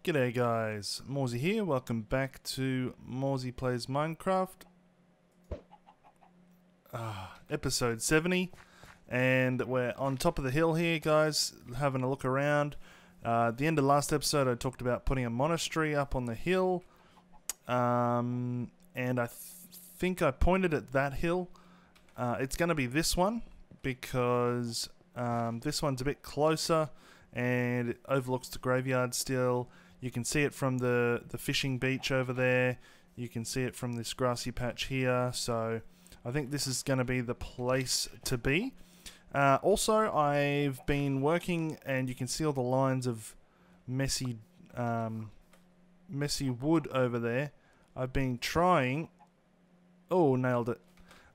G'day guys, Morezy here, welcome back to Morezy Plays Minecraft, episode 70, and we're on top of the hill here guys, having a look around. At the end of last episode I talked about putting a monastery up on the hill, and I think I pointed at that hill. It's going to be this one, because this one's a bit closer, and it overlooks the graveyard still. You can see it from the fishing beach over there. You can see it from this grassy patch here. So I think this is going to be the place to be. Also, I've been working, and you can see all the lines of messy wood over there. I've been trying... Oh, nailed it.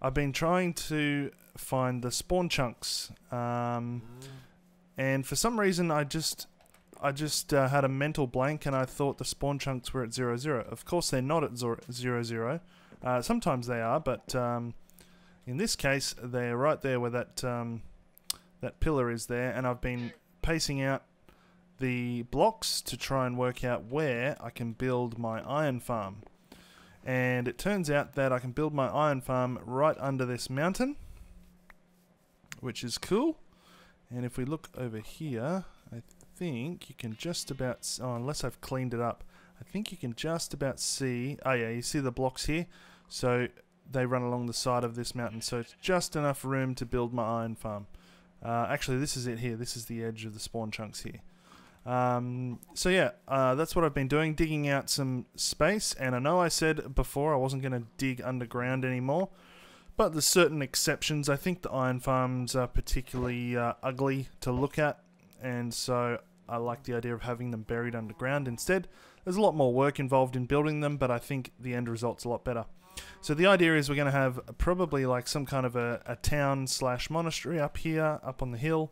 I've been trying to find the spawn chunks. And for some reason I just had a mental blank, and I thought the spawn chunks were at 0, 0. Of course they're not at 0, 0. Sometimes they are, but in this case they're right there where that pillar is there, and I've been pacing out the blocks to try and work out where I can build my iron farm. And it turns out that I can build my iron farm right under this mountain, which is cool. And if we look over here, I think you can just about... Oh, unless I've cleaned it up. I think you can just about see... Oh yeah, you see the blocks here? So they run along the side of this mountain. So it's just enough room to build my iron farm. Actually, this is it here. This is the edge of the spawn chunks here. So yeah, that's what I've been doing, digging out some space. And I know I said before I wasn't going to dig underground anymore, but there's certain exceptions. I think the iron farms are particularly ugly to look at, and so I like the idea of having them buried underground instead. There's a lot more work involved in building them, but I think the end result's a lot better. So the idea is we're going to have probably like some kind of a town slash monastery up here, up on the hill.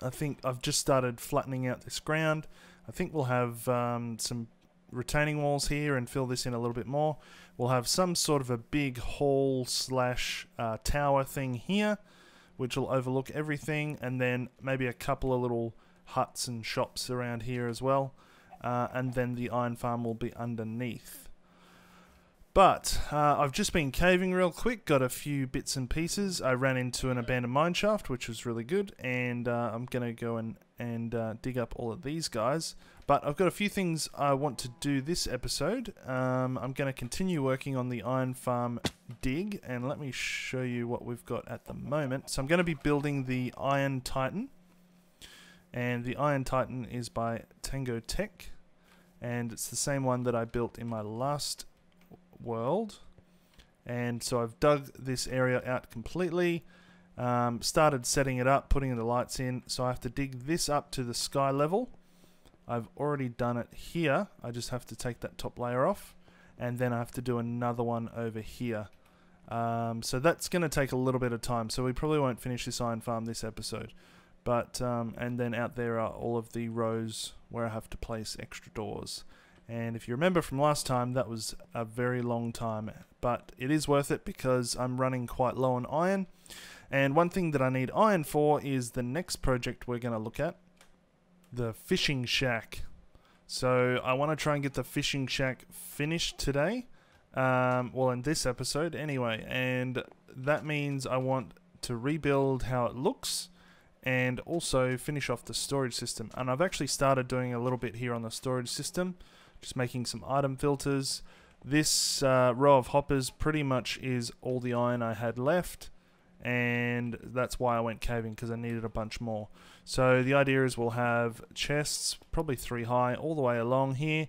I think I've just started flattening out this ground. I think we'll have some retaining walls here and fill this in a little bit more. We'll have some sort of a big hall slash tower thing here, which will overlook everything, and then maybe a couple of little huts and shops around here as well, and then the iron farm will be underneath. But I've just been caving real quick, got a few bits and pieces. I ran into an abandoned mine shaft, which was really good, and I'm going to go and dig up all of these guys. But I've got a few things I want to do this episode. I'm going to continue working on the iron farm dig, and let me show you what we've got at the moment. So I'm going to be building the Iron Titan, and the Iron Titan is by Tango Tech, and it's the same one that I built in my last world. And so I've dug this area out completely, started setting it up, putting the lights in. So I have to dig this up to the sky level. I've already done it here. I just have to take that top layer off, and then I have to do another one over here. So that's going to take a little bit of time, so we probably won't finish this iron farm this episode. But and then out there are all of the rows where I have to place extra doors. And if you remember from last time, that was a very long time, but it is worth it because I'm running quite low on iron. And one thing that I need iron for is the next project we're going to look at, the fishing shack. So I want to try and get the fishing shack finished today, well, in this episode anyway, and that means I want to rebuild how it looks and also finish off the storage system. And I've actually started doing a little bit here on the storage system, just making some item filters. This row of hoppers pretty much is all the iron I had left, and that's why I went caving, because I needed a bunch more. So the idea is we'll have chests, probably 3 high, all the way along here.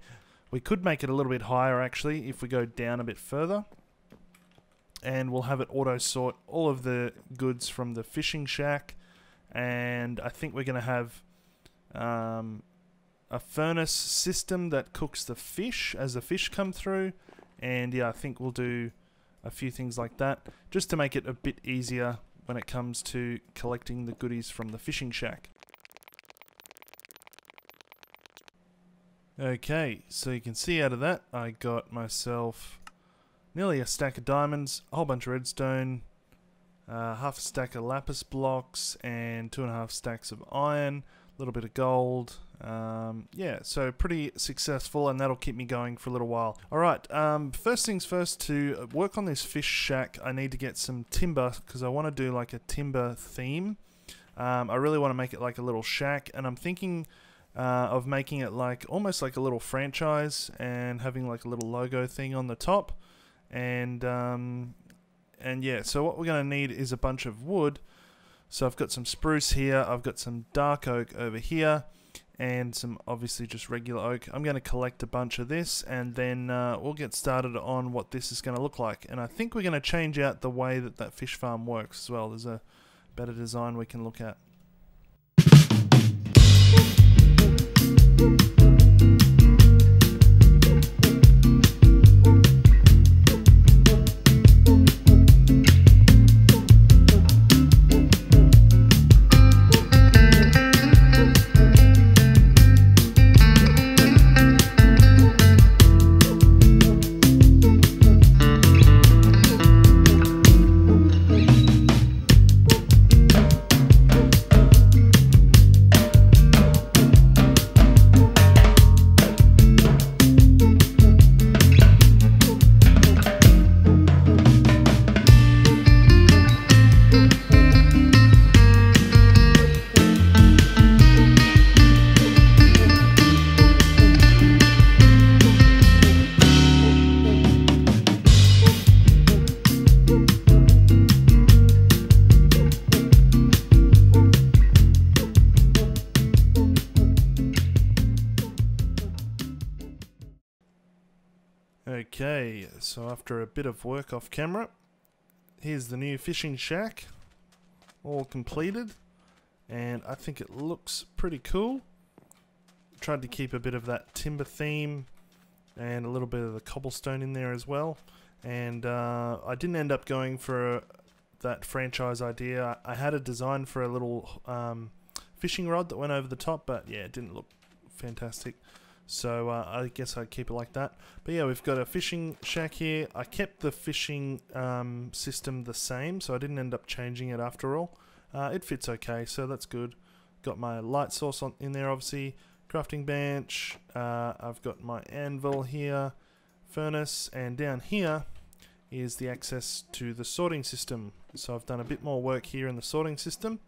We could make it a little bit higher actually if we go down a bit further, and we'll have it auto sort all of the goods from the fishing shack. And I think we're going to have a furnace system that cooks the fish as the fish come through, and yeah, I think we'll do a few things like that just to make it a bit easier when it comes to collecting the goodies from the fishing shack. Okay, so you can see out of that I got myself nearly a stack of diamonds, a whole bunch of redstone, half a stack of lapis blocks, and 2.5 stacks of iron, a little bit of gold. Yeah, so pretty successful, and that'll keep me going for a little while. Alright, first things first, to work on this fish shack, I need to get some timber, because I want to do like a timber theme. I really want to make it like a little shack, and I'm thinking of making it like almost like a little franchise, and having like a little logo thing on the top. And yeah, so what we're going to need is a bunch of wood. So I've got some spruce here, I've got some dark oak over here, and some obviously just regular oak. I'm going to collect a bunch of this, and then we'll get started on what this is going to look like. And I think we're going to change out the way that that fish farm works as well. There's a better design we can look at. Okay, so after a bit of work off camera, here's the new fishing shack, all completed, and I think it looks pretty cool. Tried to keep a bit of that timber theme and a little bit of the cobblestone in there as well, and I didn't end up going for that franchise idea. I had a design for a little fishing rod that went over the top, but yeah, it didn't look fantastic. So I guess I'd keep it like that. But yeah, we've got a fishing shack here. I kept the fishing system the same, so I didn't end up changing it after all. It fits okay, so that's good. Got my light source in there, obviously. Crafting bench. I've got my anvil here. Furnace. And down here is the access to the sorting system. So I've done a bit more work here in the sorting system.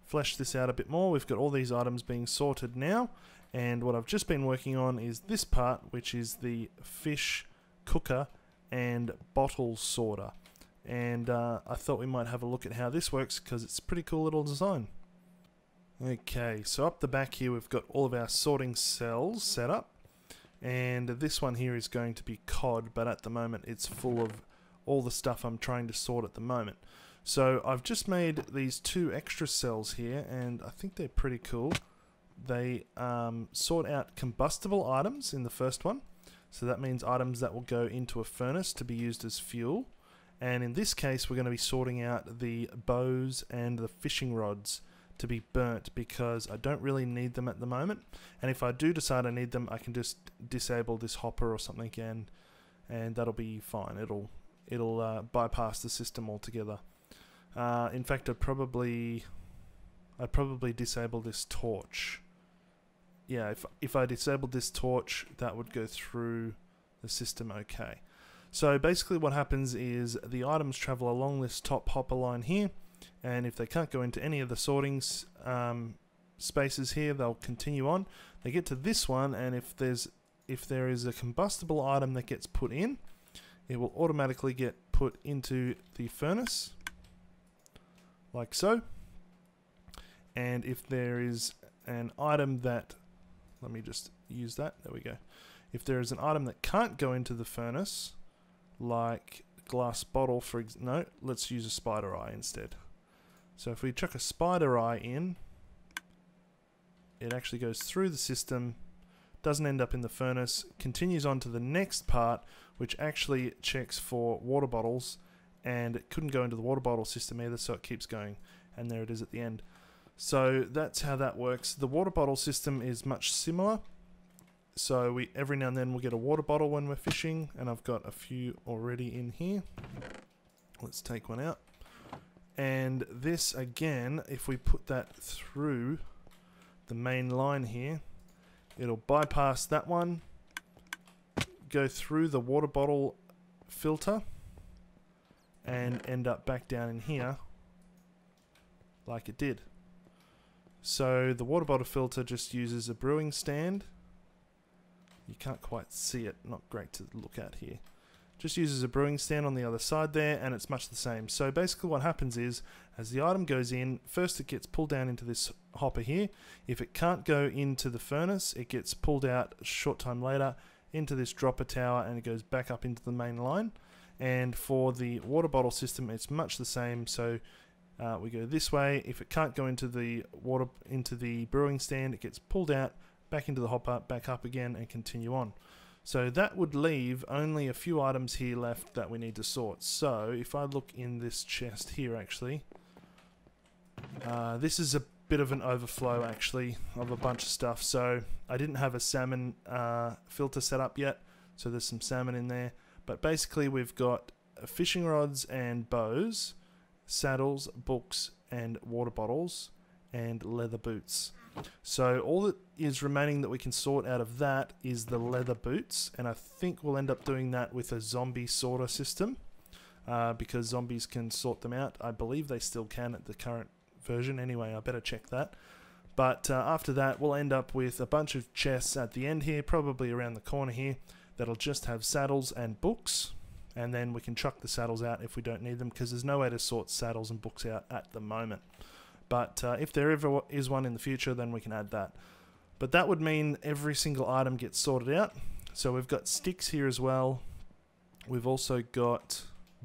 Fleshed this out a bit more. We've got all these items being sorted now. And what I've just been working on is this part, which is the fish cooker and bottle sorter. And I thought we might have a look at how this works, because it's a pretty cool little design. Okay, so up the back here we've got all of our sorting cells set up. And this one here is going to be cod, but at the moment it's full of all the stuff I'm trying to sort at the moment. So I've just made these 2 extra cells here, and I think they're pretty cool. They sort out combustible items in the first one, so that means items that will go into a furnace to be used as fuel. And in this case we're going to be sorting out the bows and the fishing rods to be burnt, because I don't really need them at the moment, and if I do decide I need them, I can just disable this hopper or something again, and that'll be fine. It'll bypass the system altogether. In fact, I'd probably disable this torch. Yeah, if I disabled this torch, that would go through the system okay. So basically what happens is the items travel along this top hopper line here, and if they can't go into any of the sorting spaces here, they'll continue on. They get to this one, and if there is a combustible item that gets put in, it will automatically get put into the furnace, like so. And if there is an item that, let me just use that, there we go. If there is an item that can't go into the furnace, like glass bottle no, let's use a spider eye instead. So if we chuck a spider eye in, it actually goes through the system, doesn't end up in the furnace, continues on to the next part, which actually checks for water bottles, and it couldn't go into the water bottle system either, so it keeps going, and there it is at the end. So that's how that works. The water bottle system is much similar. So every now and then we'll get a water bottle when we're fishing, and I've got a few already in here. Let's take one out. And this again, if we put that through the main line here, it'll bypass that one, go through the water bottle filter, and end up back down in here like it did. So the water bottle filter just uses a brewing stand. You can't quite see it, not great to look at here. Just uses a brewing stand on the other side there, and it's much the same. So basically what happens is, as the item goes in, first it gets pulled down into this hopper here. If it can't go into the furnace, it gets pulled out a short time later into this dropper tower, and it goes back up into the main line. And for the water bottle system, it's much the same. So we go this way. If it can't go into the brewing stand, it gets pulled out, back into the hopper, back up again, and continue on. So that would leave only a few items here left that we need to sort. So if I look in this chest here, actually, this is a bit of an overflow actually of a bunch of stuff. So I didn't have a salmon filter set up yet, so there's some salmon in there. But basically we've got fishing rods and bows, saddles, books, and water bottles, and leather boots. So all that is remaining that we can sort out of that is the leather boots, and I think we'll end up doing that with a zombie sorter system, because zombies can sort them out. I believe they still can at the current version. Anyway, I better check that. But after that, we'll end up with a bunch of chests at the end here, probably around the corner here, that'll just have saddles and books, and then we can chuck the saddles out if we don't need them, because there's no way to sort saddles and books out at the moment. But if there ever is one in the future, then we can add that. But that would mean every single item gets sorted out. So we've got sticks here as well. We've also got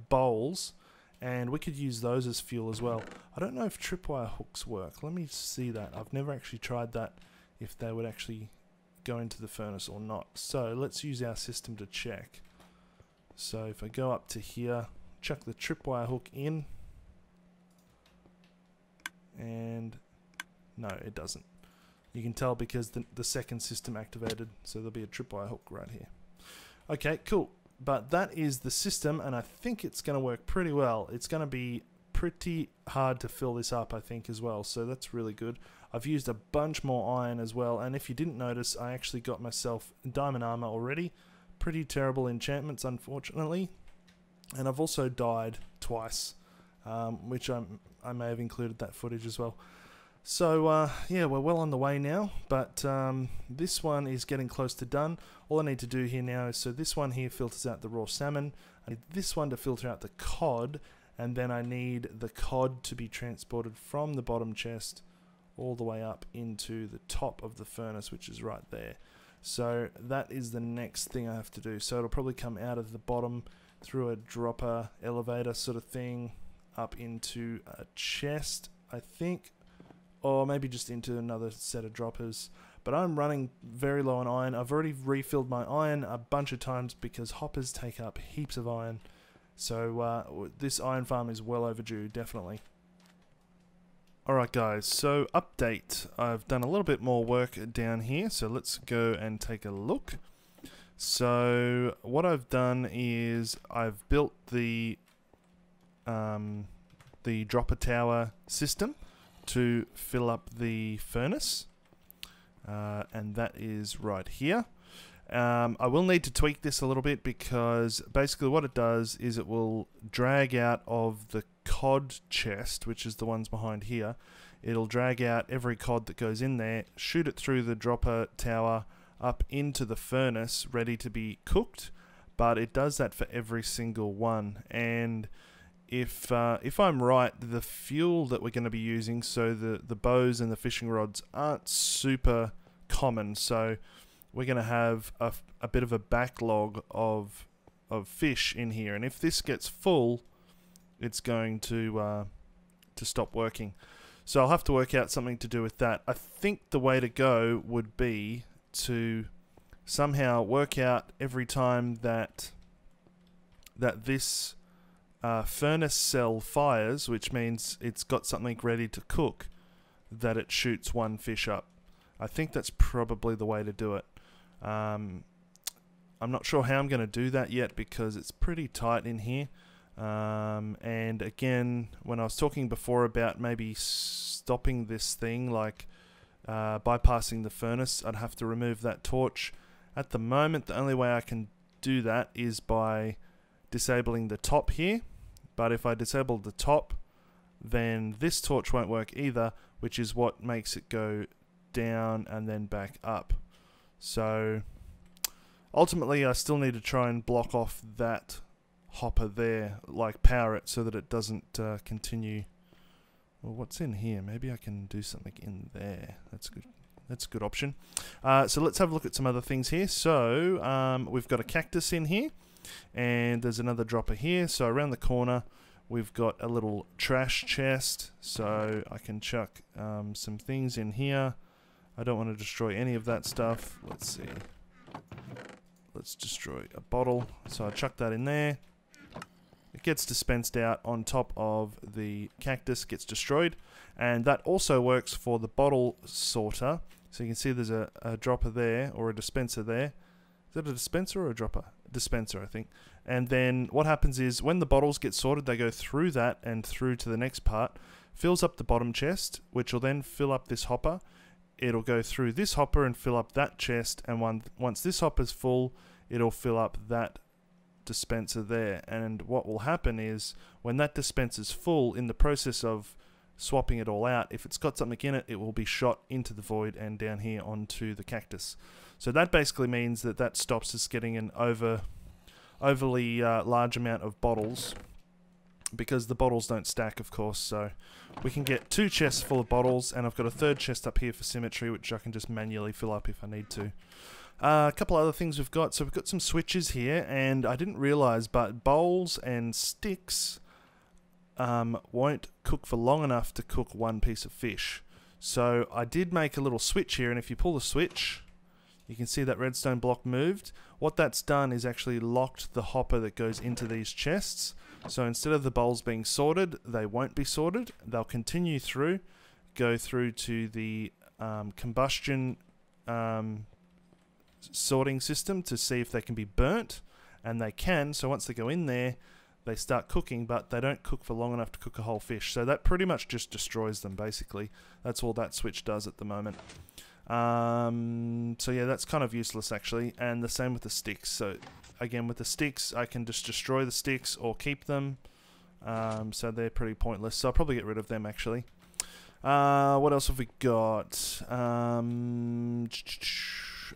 bowls, and we could use those as fuel as well. I don't know if tripwire hooks work. Let me see that. I've never actually tried that, if they would actually go into the furnace or not. So let's use our system to check. So if I go up to here, chuck the tripwire hook in, and no, it doesn't. You can tell because the second system activated, so there'll be a tripwire hook right here. Okay, cool. But that is the system, and I think it's going to work pretty well. It's going to be pretty hard to fill this up, I think, as well, so that's really good. I've used a bunch more iron as well, and if you didn't notice, I actually got myself diamond armor already. Pretty terrible enchantments, unfortunately. And I've also died twice, which I may have included that footage as well. So yeah, we're well on the way now, but this one is getting close to done. All I need to do here now is, so this one here filters out the raw salmon. I need this one to filter out the cod, and then I need the cod to be transported from the bottom chest all the way up into the top of the furnace, which is right there. So that is the next thing I have to do. So it'll probably come out of the bottom through a dropper elevator sort of thing up into a chest, I think, or maybe just into another set of droppers. But I'm running very low on iron. I've already refilled my iron a bunch of times because hoppers take up heaps of iron. So this iron farm is well overdue, definitely. Alright guys, so update. I've done a little bit more work down here, so let's go and take a look. So what I've done is I've built the dropper tower system to fill up the furnace, and that is right here. I will need to tweak this a little bit, because basically what it does is it will drag out of the cod chest, which is the ones behind here. It'll drag out every cod that goes in there, shoot it through the dropper tower up into the furnace ready to be cooked, but it does that for every single one. And if I'm right, the fuel that we're going to be using, so the bows and the fishing rods, aren't super common, so we're going to have a bit of a backlog of fish in here, and if this gets full, it's going to stop working. So I'll have to work out something to do with that. I think the way to go would be to somehow work out every time that this furnace cell fires, which means it's got something ready to cook, that it shoots one fish up. I think that's probably the way to do it. I'm not sure how I'm going to do that yet, because it's pretty tight in here. And again, when I was talking before about maybe stopping this thing, like bypassing the furnace, I'd have to remove that torch. At the moment, the only way I can do that is by disabling the top here. But if I disable the top, then this torch won't work either, which is what makes it go down and then back up. So ultimately, I still need to try and block off that hopper there, like power it so that it doesn't continue. Well, what's in here? Maybe I can do something in there. That's good. That's a good option. So let's have a look at some other things here. So we've got a cactus in here, and there's another dropper here. So around the corner, we've got a little trash chest. So I can chuck some things in here. I don't want to destroy any of that stuff. Let's see. Let's destroy a bottle. So I chuck that in there. It gets dispensed out on top of the cactus, gets destroyed. And that also works for the bottle sorter. So you can see there's a dropper there, or a dispenser there. Is that a dispenser or a dropper? Dispenser, I think. And then what happens is when the bottles get sorted, they go through that and through to the next part. Fills up the bottom chest, which will then fill up this hopper. It'll go through this hopper and fill up that chest. And once this hopper's full, it'll fill up that dispenser there. And what will happen is when that dispenser's full, in the process of swapping it all out, if it's got something in it, it will be shot into the void and down here onto the cactus. So that basically means that that stops us getting an overly large amount of bottles, because the bottles don't stack, of course. So we can get 2 chests full of bottles, and I've got a 3rd chest up here for symmetry, which I can just manually fill up if I need to. A couple other things we've got. So we've got some switches here, and I didn't realize, but bowls and sticks won't cook for long enough to cook 1 piece of fish. So I did make a little switch here, and if you pull the switch, you can see that redstone block moved. What that's done is actually locked the hopper that goes into these chests. So instead of the bowls being sorted, they won't be sorted. They'll continue through, go through to the combustion sorting system to see if they can be burnt, and they can. So once they go in there, they start cooking, but they don't cook for long enough to cook a whole fish. So that pretty much just destroys them, basically. That's all that switch does at the moment. So yeah, that's kind of useless actually, and the same with the sticks. So again, with the sticks, I can just destroy the sticks or keep them. So they're pretty pointless. So I'll probably get rid of them actually. What else have we got?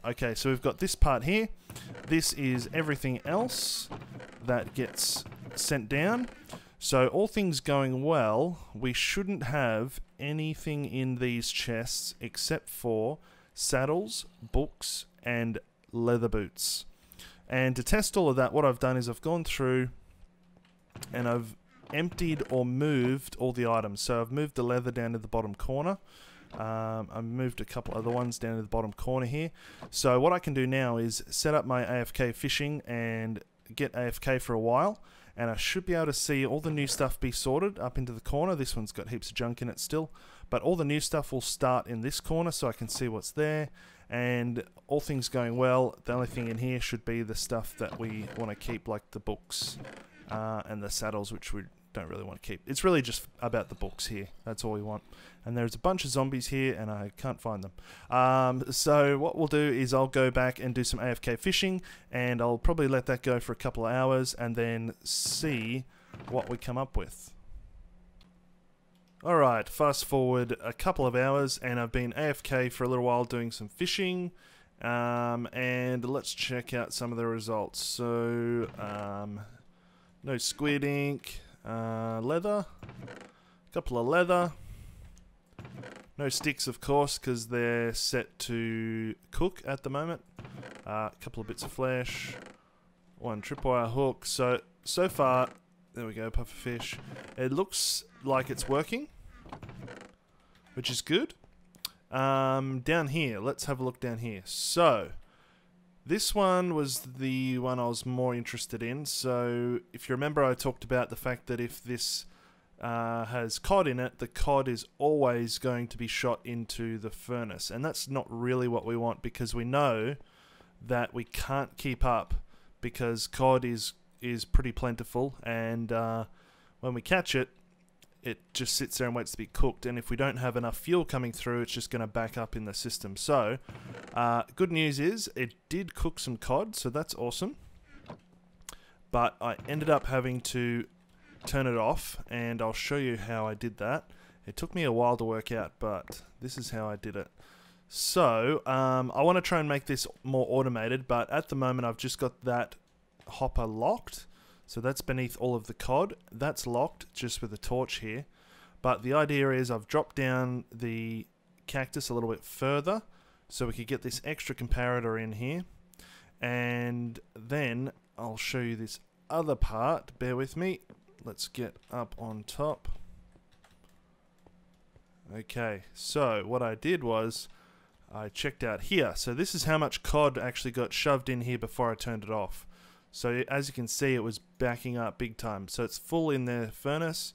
Okay, so we've got this part here. This is everything else that gets sent down. So all things going well, we shouldn't have anything in these chests except for saddles, books, and leather boots. And to test all of that, what I've done is I've gone through and I've emptied or moved all the items. So I've moved the leather down to the bottom corner. I've moved a couple other ones down to the bottom corner here. So what I can do now is set up my AFK fishing and get AFK for a while, and I should be able to see all the new stuff be sorted up into the corner. This one's got heaps of junk in it still, but all the new stuff will start in this corner so I can see what's there. And all things going well, the only thing in here should be the stuff that we want to keep, like the books and the saddles, which we don't really want to keep. It's really just about the books here. That's all we want. And there's a bunch of zombies here and I can't find them. So what we'll do is I'll go back and do some AFK fishing, and I'll probably let that go for a couple of hours and then see what we come up with. Alright, fast forward a couple of hours and I've been AFK for a little while doing some fishing. And let's check out some of the results. So no squid ink, leather, a couple of leather, no sticks of course because they're set to cook at the moment, a couple of bits of flesh, 1 tripwire hook. So far, there we go, pufferfish. It looks like it's working, which is good. Down here, let's have a look down here. So this one was the one I was more interested in. So if you remember, I talked about the fact that if this has cod in it, the cod is always going to be shot into the furnace, and that's not really what we want, because we know that we can't keep up because cod is pretty plentiful, and when we catch it, it just sits there and waits to be cooked. And if we don't have enough fuel coming through, it's just going to back up in the system. So, good news is it did cook some cod, so that's awesome. But I ended up having to turn it off, and I'll show you how I did that. It took me a while to work out, but this is how I did it. So, I want to try and make this more automated, but at the moment I've just got that hopper locked. So that's beneath all of the cod. That's locked just with a torch here. But the idea is I've dropped down the cactus a little bit further so we could get this extra comparator in here. And then I'll show you this other part. Bear with me. Let's get up on top. Okay, so what I did was I checked out here. So this is how much cod actually got shoved in here before I turned it off. So as you can see, it was backing up big time. So it's full in the furnace,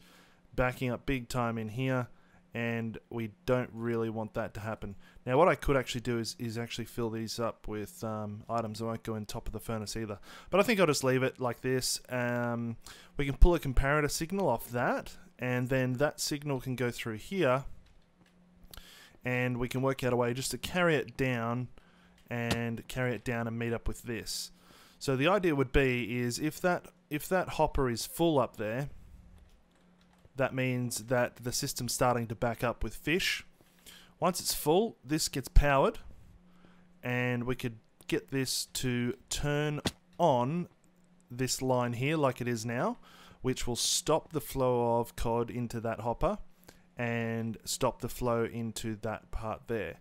backing up big time in here, and we don't really want that to happen. Now what I could actually do is actually fill these up with items that won't go in top of the furnace either. But I think I'll just leave it like this. We can pull a comparator signal off that, and then that signal can go through here, and we can work out a way just to carry it down and meet up with this. So the idea would be is if that hopper is full up there, that means that the system's starting to back up with fish. Once it's full, this gets powered, and we could get this to turn on this line here like it is now, which will stop the flow of cod into that hopper and stop the flow into that part there.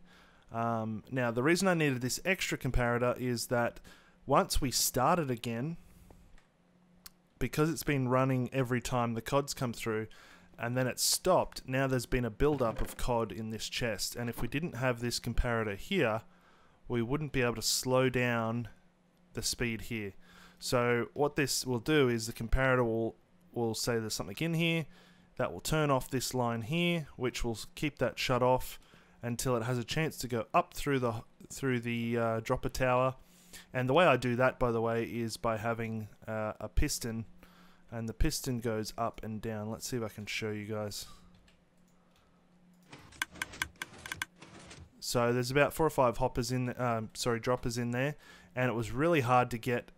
Now the reason I needed this extra comparator is that once we start it again, because it's been running every time the cod's come through, and then it's stopped, now there's been a build-up of cod in this chest. And if we didn't have this comparator here, we wouldn't be able to slow down the speed here. So what this will do is the comparator will say there's something in here, that will turn off this line here, which will keep that shut off until it has a chance to go up through the dropper tower. And the way I do that, by the way, is by having a piston, and the piston goes up and down. Let's see if I can show you guys. So there's about 4 or 5 hoppers in, droppers in there, and it was really hard to get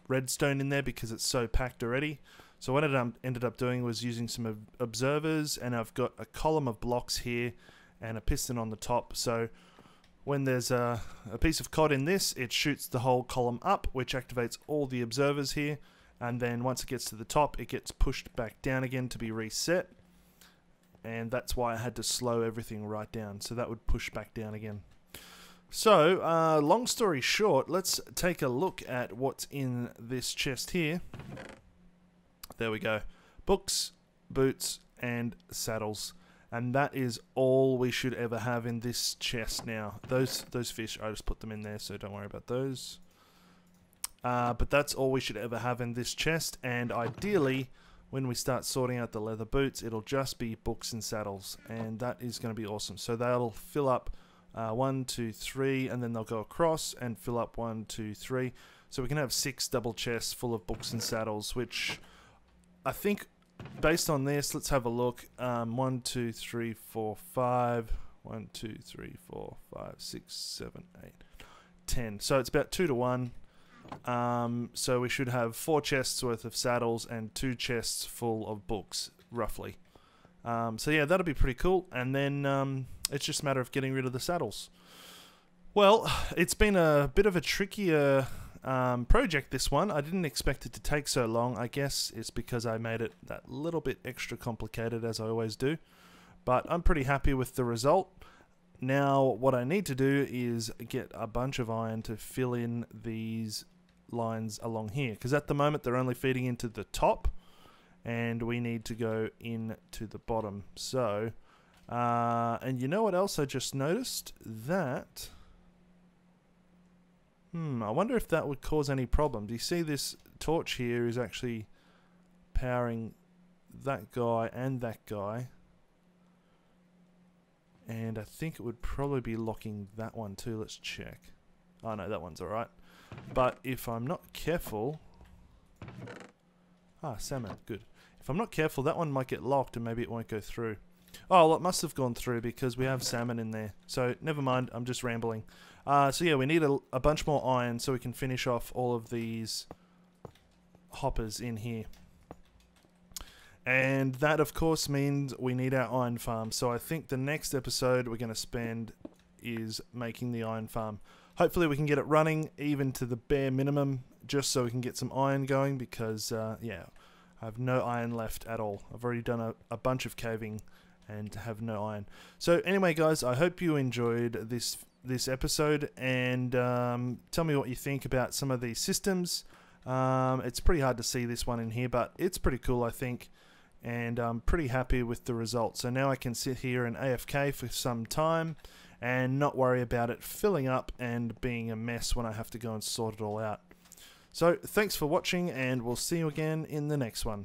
redstone in there because it's so packed already. So what I ended up doing was using some observers, and I've got a column of blocks here and a piston on the top. So when there's a piece of cod in this, it shoots the whole column up, which activates all the observers here. And then once it gets to the top, it gets pushed back down again to be reset. And that's why I had to slow everything right down. So that would push back down again. So, long story short, let's take a look at what's in this chest here. There we go. Books, boots, and saddles. And that is all we should ever have in this chest now. Those fish, I just put them in there, so don't worry about those. But that's all we should ever have in this chest. And ideally, when we start sorting out the leather boots, it'll just be books and saddles. And that is going to be awesome. So they'll fill up 1, 2, 3, and then they'll go across and fill up 1, 2, 3. So we can have 6 double chests full of books and saddles, which I think, based on this, let's have a look. 1, 2, 3, 4, 5. 1, 2, 3, 4, 5, 6, 7, 8, 10. So it's about 2 to 1. So we should have 4 chests worth of saddles and 2 chests full of books, roughly. So yeah, that'll be pretty cool. And then it's just a matter of getting rid of the saddles. Well, it's been a bit of a trickier project, this one. I didn't expect it to take so long. I guess it's because I made it that little bit extra complicated, as I always do. But I'm pretty happy with the result. Now, what I need to do is get a bunch of iron to fill in these lines along here, because at the moment they're only feeding into the top, and we need to go into the bottom. So, and you know what else I just noticed? That I wonder if that would cause any problems. You see this torch here is actually powering that guy and that guy. And I think it would probably be locking that one too. Let's check. Oh no, that one's alright. But if I'm not careful... salmon, good. If I'm not careful, that one might get locked and maybe it won't go through. Oh, well, it must have gone through because we have salmon in there. So, never mind, I'm just rambling. So yeah, we need a bunch more iron so we can finish off all of these hoppers in here. And that, of course, means we need our iron farm. So I think the next episode we're going to spend is making the iron farm. Hopefully we can get it running even to the bare minimum just so we can get some iron going because, yeah, I have no iron left at all. I've already done a bunch of caving and have no iron. So anyway, guys, I hope you enjoyed this episode and tell me what you think about some of these systems. It's pretty hard to see this one in here, but it's pretty cool, I think. And I'm pretty happy with the results. So now I can sit here and AFK for some time and not worry about it filling up and being a mess when I have to go and sort it all out. So thanks for watching, and we'll see you again in the next one.